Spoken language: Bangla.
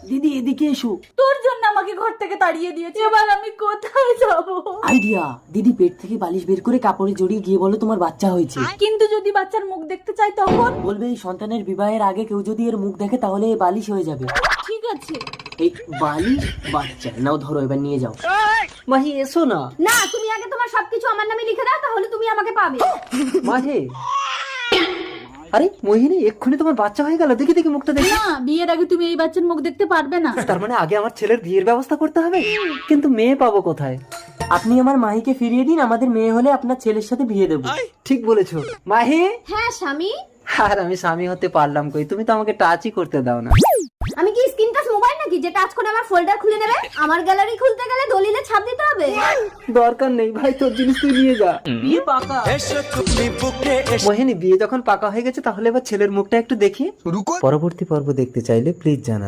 দিদি এদিকে এসো। তোর জন্য আমাকে ঘর থেকে তাড়িয়ে দিয়েছে, এবার আমি কোথায় যাব? আইডিয়া, দিদি পেট থেকে বালিশ বের করে কাপড়ে জড়িয়ে গিয়ে বলো তোমার বাচ্চা হয়েছে। কিন্তু যদি বাচ্চার মুখ দেখতে চাই তখন? বলবে এই সন্তানের বিবাহের আগে কেউ যদি এর মুখ দেখে তাহলে এই বালিশ হয়ে যাবে। ঠিক আছে। এই বালিশ বাচ্চা নাও, ধরো এবার নিয়ে যাও। মাহি এসো না। না, তুমি আগে তোমার সবকিছু আমার নামে লিখে দাও, তাহলে তুমি আমাকে পাবে। মাহি, আরে মোহিনী, এক্ষুনি তোমার বাচ্চা হয়ে গেল। দেখি দেখি মুখটা দেখি। না, বিয়ের আগে তুমি এই বাচ্চার মুখ দেখতে পারবে না। তার মানে আগে আমার ছেলের বিয়ের ব্যবস্থা করতে হবে। কিন্তু মেয়ে পাবো কোথায়? আপনি আমার মাহিকে ফিরিয়ে দিন, আমাদের মেয়ে হলে আপনার ছেলের সাথে বিয়ে দেবো। ঠিক বলেছো মাহি। হ্যাঁ স্বামী। আর আমি স্বামী হতে পারলাম কই, তুমি তো আমাকে টাচই করতে দাও না। আমি কি স্ক্রিন টাচ মোবাইল নাকি যে টাচ করে আমার ফোল্ডার খুলে নেবে? আমার গ্যালারি খুলতে গেলে দলিলে ছাপ দিতে হবে। দরকার নেই ভাই, তোর জিনিস তুই নিয়ে যা। বিয়ে পাকা। মোহিনী, বিয়ে যখন পাকা হয়ে গেছে তাহলে এবার ছেলের মুখটা একটু দেখি। পরবর্তী পর্ব দেখতে চাইলে প্লিজ জানান।